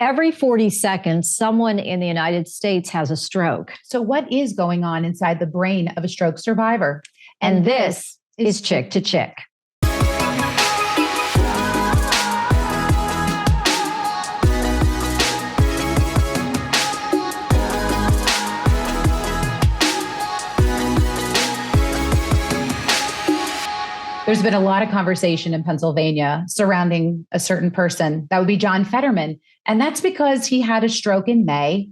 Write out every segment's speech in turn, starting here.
Every 40 seconds, someone in the United States has a stroke. So what is going on inside the brain of a stroke survivor? And this is Chick to Chick. There's been a lot of conversation in Pennsylvania surrounding a certain person. That would be John Fetterman. And that's because he had a stroke in May.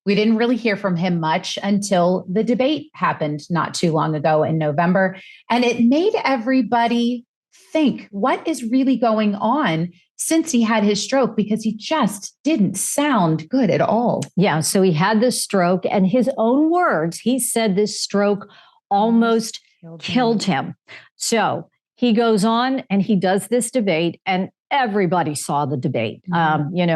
We didn't really hear from him much until the debate happened not too long ago in November. And it made everybody think, what is really going on since he had his stroke? Because he just didn't sound good at all. Yeah, so he had this stroke, and his own words, he said this stroke almost killed him. So he goes on and he does this debate, and everybody saw the debate.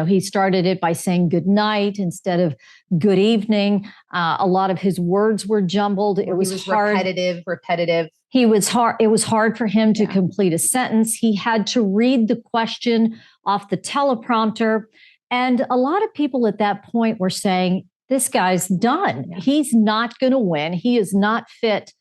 He started it by saying good night instead of good evening. A lot of his words were jumbled. It was hard. Repetitive. It was hard for him to complete a sentence. He had to read the question off the teleprompter. And a lot of people at that point were saying, this guy's done. Yeah. He's not going to win. He is not fit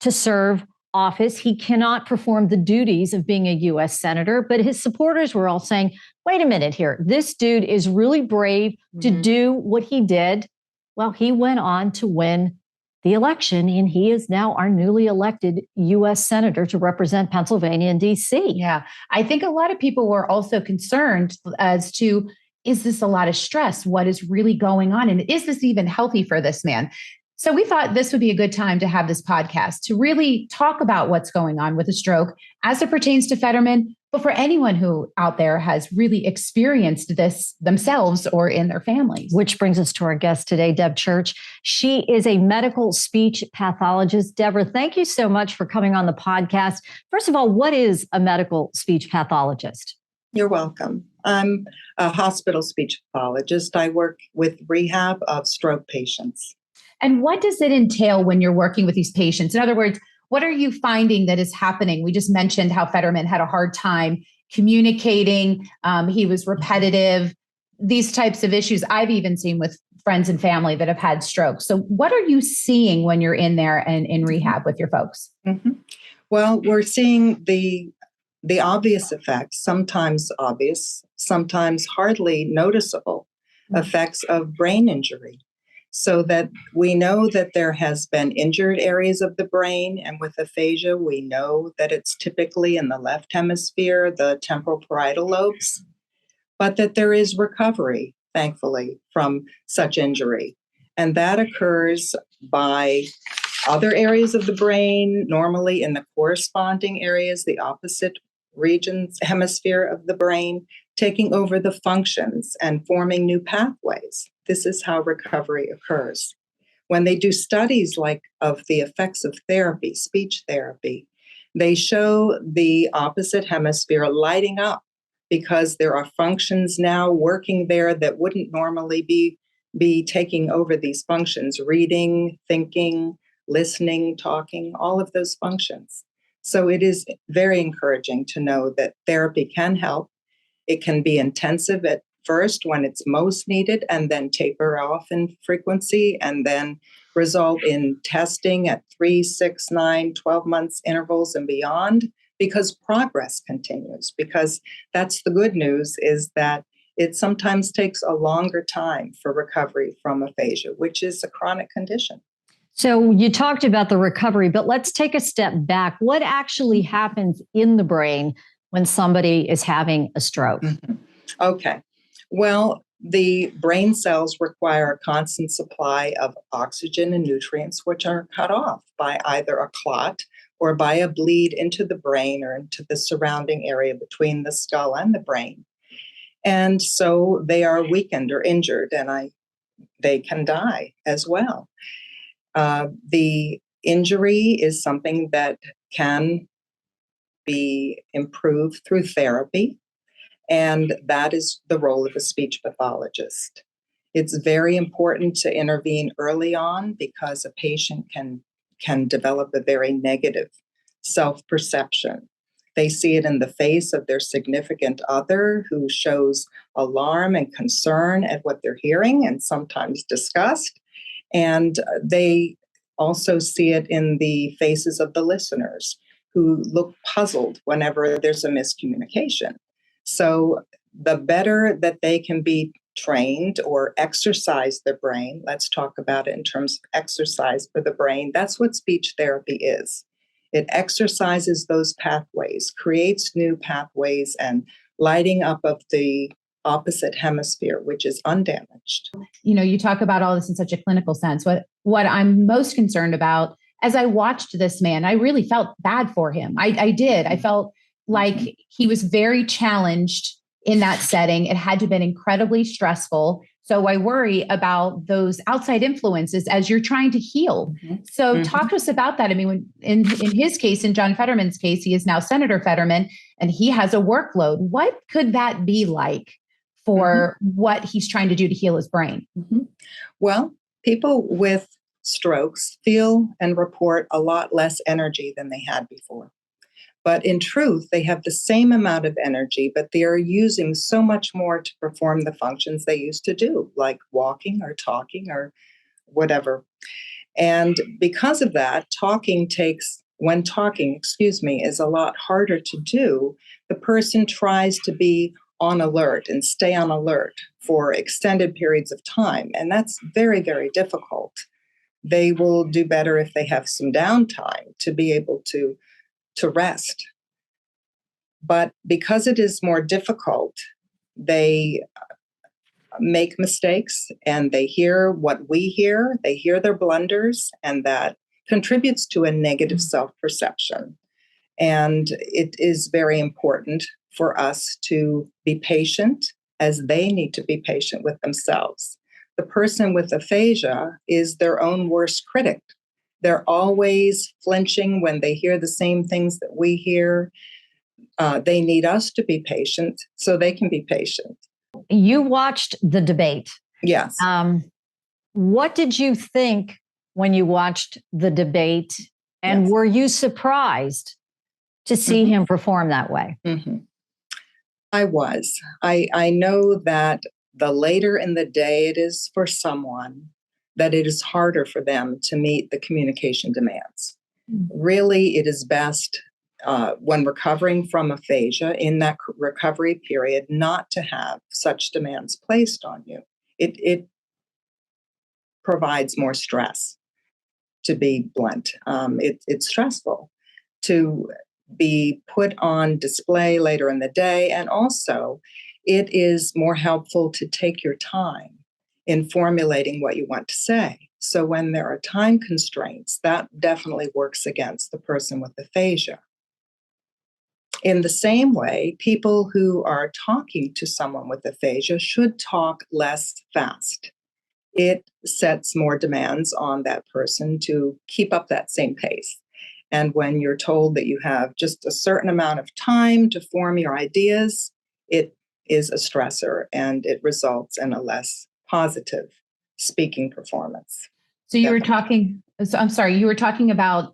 to serve office. He cannot perform the duties of being a U.S. senator. But his supporters were all saying, wait a minute here. This dude is really brave to do what he did. Well, he went on to win the election, and he is now our newly elected U.S. senator to represent Pennsylvania and D.C. Yeah, I think a lot of people were also concerned as to, is this a lot of stress? What is really going on? And is this even healthy for this man? So we thought this would be a good time to have this podcast to really talk about what's going on with a stroke as it pertains to Fetterman, but for anyone who out there has really experienced this themselves or in their families. Which brings us to our guest today, Deb Church. She is a medical speech pathologist. Deborah, thank you so much for coming on the podcast. First of all, what is a medical speech pathologist? You're welcome. I'm a hospital speech pathologist. I work with rehab of stroke patients. And what does it entail when you're working with these patients? In other words, what are you finding that is happening? We just mentioned how Fetterman had a hard time communicating. He was repetitive. These types of issues I've even seen with friends and family that have had strokes. So what are you seeing when you're in there and in rehab with your folks? Mm-hmm. Well, we're seeing the obvious effects, sometimes obvious, sometimes hardly noticeable effects of brain injury. So that we know that there has been injured areas of the brain, and with aphasia, we know that it's typically in the left hemisphere, the temporal parietal lobes, but that there is recovery, thankfully, from such injury. And that occurs by other areas of the brain, normally in the corresponding areas, the opposite regions, hemisphere of the brain, taking over the functions and forming new pathways. This is how recovery occurs. When they do studies like of the effects of therapy, speech therapy, they show the opposite hemisphere lighting up because there are functions now working there that wouldn't normally be taking over these functions, reading, thinking, listening, talking, all of those functions. So it is very encouraging to know that therapy can help. It can be intensive at first when it's most needed, and then taper off in frequency, and then result in testing at 3, 6, 9, 12 months intervals and beyond, because progress continues. Because that's the good news, is that it sometimes takes a longer time for recovery from aphasia, which is a chronic condition. So you talked about the recovery, but let's take a step back. What actually happens in the brain when somebody is having a stroke? Mm-hmm. Okay. Well, the brain cells require a constant supply of oxygen and nutrients, which are cut off by either a clot or by a bleed into the brain or into the surrounding area between the skull and the brain. And so they are weakened or injured, and they can die as well. The injury is something that can be improved through therapy. And that is the role of a speech pathologist. It's very important to intervene early on because a patient can develop a very negative self-perception. They see it in the face of their significant other who shows alarm and concern at what they're hearing and sometimes disgust. And they also see it in the faces of the listeners who look puzzled whenever there's a miscommunication. So the better that they can be trained or exercise the brain, let's talk about it in terms of exercise for the brain. That's what speech therapy is. It exercises those pathways, creates new pathways, and lighting up of the opposite hemisphere, which is undamaged. You talk about all this in such a clinical sense. What I'm most concerned about, as I watched this man, I really felt bad for him. I did. I felt like he was very challenged in that setting. It had to have been incredibly stressful. So I worry about those outside influences as you're trying to heal. So talk to us about that. I mean, when in his case, in John Fetterman's case, he is now Senator Fetterman, and he has a workload. What could that be like for what he's trying to do to heal his brain? Well, people with strokes feel and report a lot less energy than they had before. But in truth, they have the same amount of energy, but they are using so much more to perform the functions they used to do, like walking or talking or whatever. And because of that, when talking, is a lot harder to do. The person tries to be on alert and stay on alert for extended periods of time. And that's very, very difficult. They will do better if they have some downtime to be able to rest. But because it is more difficult, they make mistakes and they hear what we hear, they hear their blunders, and that contributes to a negative self-perception. And it is very important for us to be patient, as they need to be patient with themselves. The person with aphasia is their own worst critic. They're always flinching when they hear the same things that we hear. They need us to be patient so they can be patient. You watched the debate. Yes. What did you think when you watched the debate? And were you surprised to see him perform that way? I was. I know that the later in the day it is for someone, that it is harder for them to meet the communication demands. Really, it is best when recovering from aphasia in that recovery period not to have such demands placed on you. It provides more stress, to be blunt. It's stressful to be put on display later in the day. And also, it is more helpful to take your time in formulating what you want to say. So when there are time constraints, that definitely works against the person with aphasia. In the same way, people who are talking to someone with aphasia should talk less fast. It sets more demands on that person to keep up that same pace. And when you're told that you have just a certain amount of time to form your ideas, it is a stressor and it results in a less positive speaking performance. So you were talking about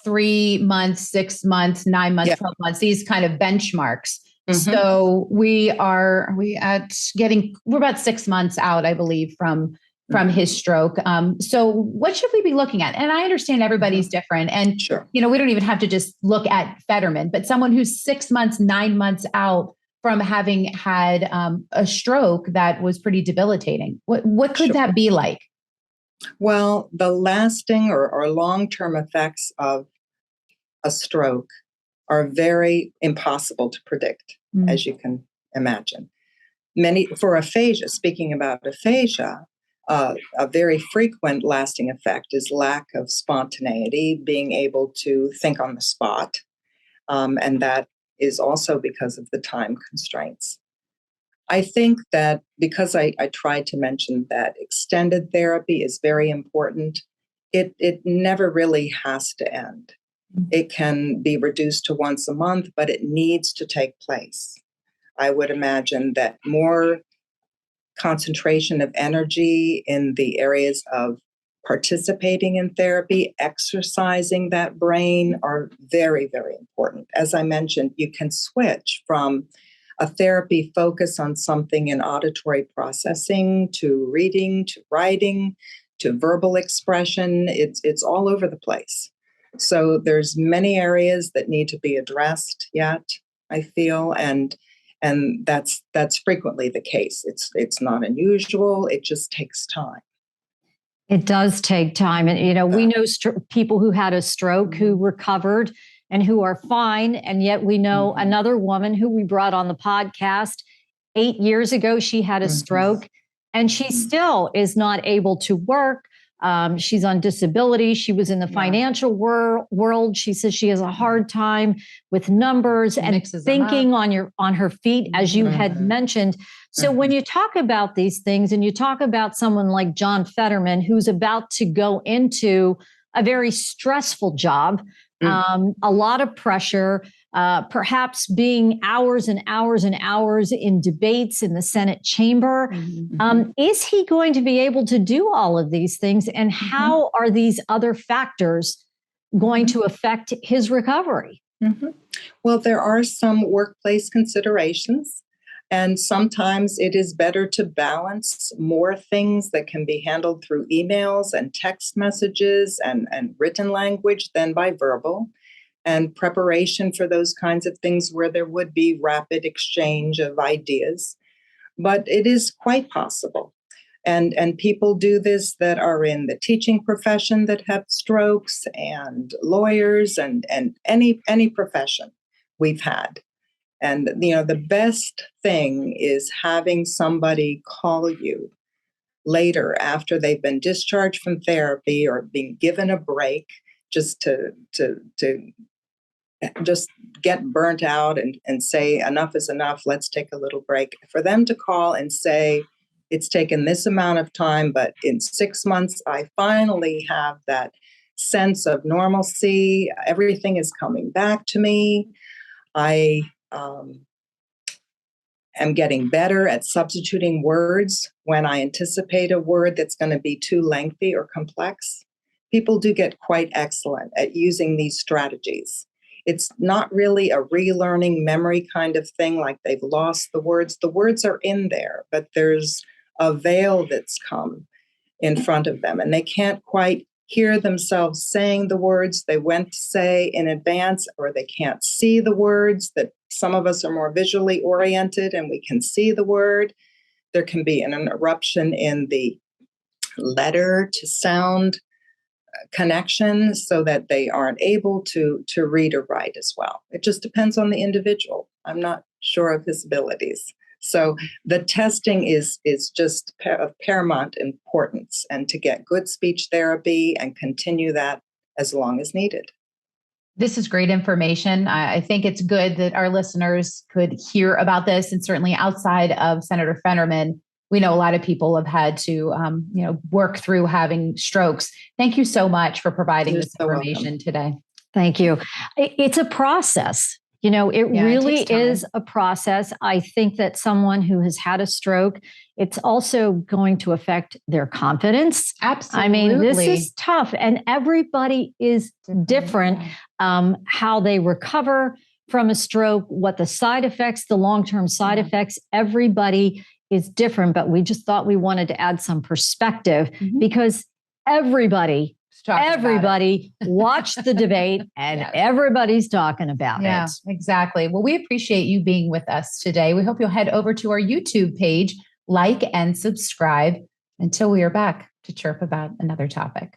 3 months, 6 months, 9 months, 12 months, these kind of benchmarks. So we're about 6 months out, I believe, from his stroke. So what should we be looking at? And I understand everybody's different. And, we don't even have to just look at Fetterman, but someone who's 6 months, 9 months out from having had a stroke that was pretty debilitating. What could that be like? Well, the lasting or long-term effects of a stroke are very impossible to predict, as you can imagine. For aphasia, speaking about aphasia, a very frequent lasting effect is lack of spontaneity, being able to think on the spot. And that is also because of the time constraints. I think that because I tried to mention that extended therapy is very important, it never really has to end. It can be reduced to once a month, but it needs to take place. I would imagine that more concentration of energy in the areas of participating in therapy, exercising that brain are very, very important. As I mentioned, you can switch from a therapy focus on something in auditory processing to reading, to writing, to verbal expression. It's all over the place. So there's many areas that need to be addressed yet, I feel, and that's frequently the case. It's not unusual. It just takes time. It does take time. And, we know people who had a stroke who recovered and who are fine. And yet we know another woman who we brought on the podcast 8 years ago, she had a stroke and she still is not able to work. She's on disability. She was in the financial world. She says she has a hard time with numbers and thinking on her feet, as you had mentioned. So when you talk about these things and you talk about someone like John Fetterman, who's about to go into a very stressful job, a lot of pressure, perhaps being hours and hours and hours in debates in the Senate chamber. Is he going to be able to do all of these things? And how are these other factors going to affect his recovery? Well, there are some workplace considerations. And sometimes it is better to balance more things that can be handled through emails and text messages and written language than by verbal, and preparation for those kinds of things where there would be rapid exchange of ideas. But it is quite possible. And people do this that are in the teaching profession that have strokes, and lawyers, and any profession we've had. And, the best thing is having somebody call you later after they've been discharged from therapy or being given a break, just to just get burnt out and say, enough is enough, let's take a little break. For them to call and say, it's taken this amount of time, but in 6 months, I finally have that sense of normalcy. Everything is coming back to me. I am getting better at substituting words when I anticipate a word that's going to be too lengthy or complex. People do get quite excellent at using these strategies. It's not really a relearning memory kind of thing, like they've lost the words. The words are in there, but there's a veil that's come in front of them, and they can't quite hear themselves saying the words they went to say in advance, or they can't see the words. That some of us are more visually oriented and we can see the word. There can be an interruption in the letter to sound connection so that they aren't able to read or write as well. It just depends on the individual. I'm not sure of his abilities. So the testing is just of paramount importance, and to get good speech therapy and continue that as long as needed. This is great information. I think it's good that our listeners could hear about this, and certainly outside of Senator Fetterman, we know a lot of people have had to work through having strokes. Thank you so much for providing this information today. Thank you. It's a process. It really is a process. I think that someone who has had a stroke, it's also going to affect their confidence. Absolutely. I mean, this is tough, and everybody is different. How they recover from a stroke, what the side effects, the long-term side effects, everybody is different. But we just thought we wanted to add some perspective because everybody watched the debate and everybody's talking about it. Yeah, exactly. Well, we appreciate you being with us today. We hope you'll head over to our YouTube page, like and subscribe, until we are back to chirp about another topic.